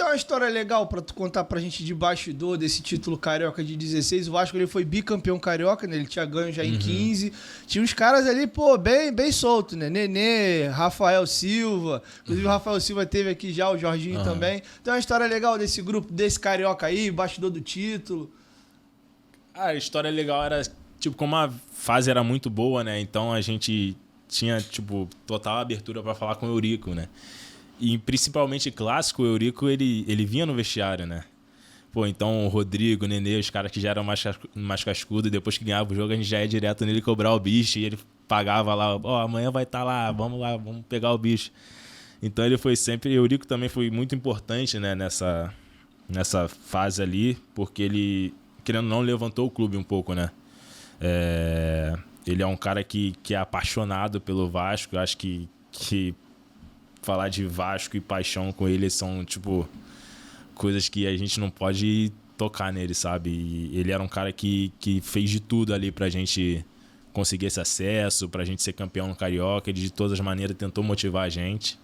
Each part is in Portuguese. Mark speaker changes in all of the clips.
Speaker 1: uma história legal pra tu contar pra gente de bastidor desse título carioca de 16. O Vasco ele foi bicampeão carioca, né? Ele tinha ganho já em 15. Tinha uns caras ali, pô, bem solto, né? Nenê, Rafael Silva. Inclusive o Rafael Silva teve aqui já, o Jorginho também. Então é uma história legal desse grupo, desse carioca aí, bastidor do título.
Speaker 2: A história legal era, tipo, como a fase era muito boa, né? Então a gente tinha, tipo, total abertura pra falar com o Eurico, né? E principalmente clássico, o Eurico, ele vinha no vestiário, né? Pô, então o Rodrigo, o Nenê, os caras que já eram mais cascudos, depois que ganhava o jogo, a gente já ia direto nele cobrar o bicho, e ele pagava lá, amanhã vai estar lá, vamos pegar o bicho. Então ele foi sempre... O Eurico também foi muito importante, né, nessa fase ali, porque ele, querendo ou não, levantou o clube um pouco, né? Ele é um cara que é apaixonado pelo Vasco. Eu acho que falar de Vasco e paixão com ele são, tipo, coisas que a gente não pode tocar nele, sabe? E ele era um cara que fez de tudo ali pra gente conseguir esse acesso, pra gente ser campeão no Carioca. Ele, de todas as maneiras, tentou motivar a gente.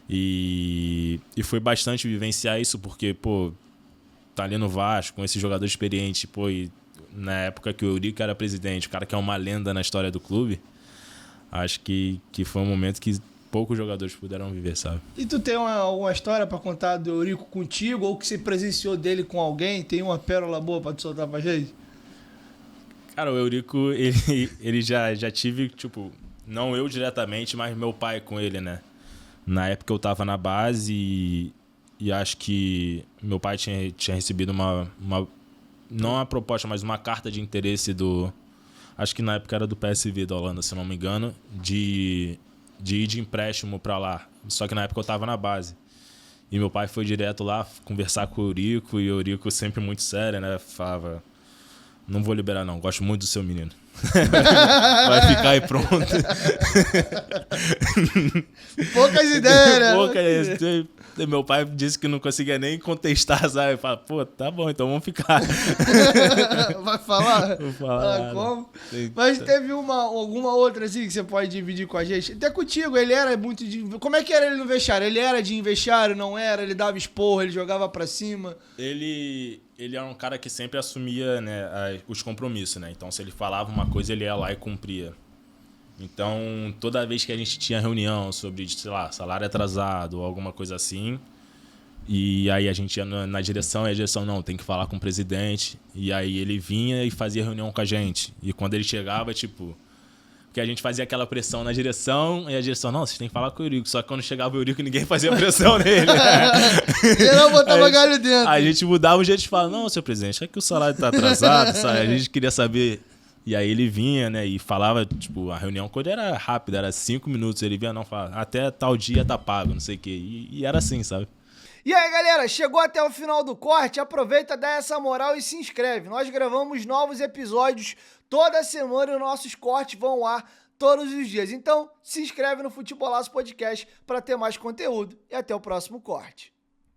Speaker 2: E foi bastante vivenciar isso, porque, pô, tá ali no Vasco, com esse jogador experiente, pô, e na época que o Eurico era presidente, o cara que é uma lenda na história do clube, acho que foi um momento que poucos jogadores puderam viver, sabe?
Speaker 1: E tu tem alguma história pra contar do Eurico contigo, ou que você presenciou dele com alguém? Tem uma pérola boa pra tu soltar pra gente?
Speaker 2: Cara, o Eurico, ele já tive, tipo, não eu diretamente, mas meu pai com ele, né? Na época eu tava na base e acho que meu pai tinha recebido uma não uma proposta, mas uma carta de interesse acho que na época era do PSV da Holanda, se não me engano, de ir de empréstimo pra lá. Só que na época eu tava na base. E meu pai foi direto lá conversar com o Eurico, e o Eurico sempre muito sério, né? Falava, não vou liberar não, gosto muito do seu menino. Vai ficar aí pronto.
Speaker 1: Poucas ideias, né?
Speaker 2: Poucas. Meu pai disse que não conseguia nem contestar, sabe? Fala, pô, tá bom, então vamos ficar.
Speaker 1: Vai falar?
Speaker 2: Vou falar.
Speaker 1: Como? Mas teve alguma outra assim que você pode dividir com a gente? Até contigo, ele era muito de... Como é que era ele no vestiário? Ele era de vestiário, não era? Ele dava esporro, ele jogava pra cima?
Speaker 2: Ele era um cara que sempre assumia, né, os compromissos, né? Então, se ele falava uma coisa, ele ia lá e cumpria. Então, toda vez que a gente tinha reunião sobre, sei lá, salário atrasado ou alguma coisa assim, e aí a gente ia na direção, e a direção, não, tem que falar com o presidente. E aí ele vinha e fazia reunião com a gente. E quando ele chegava, tipo... Porque a gente fazia aquela pressão na direção, e a direção, não, vocês têm que falar com o Eurico. Só que quando chegava o Eurico, ninguém fazia pressão nele.
Speaker 1: Ele não botava galho dentro.
Speaker 2: A gente mudava o jeito de falar, não, senhor presidente, é que o salário tá atrasado, sabe? A gente queria saber... E aí ele vinha, né, e falava, tipo, a reunião quando era rápida, era 5 minutos, ele vinha, não, falava, até tal dia tá pago, não sei o quê. E era assim, sabe?
Speaker 1: E aí, galera, chegou até o final do corte, aproveita, dá essa moral e se inscreve. Nós gravamos novos episódios toda semana e os nossos cortes vão ao ar todos os dias. Então, se inscreve no Futebolaço Podcast para ter mais conteúdo e até o próximo corte.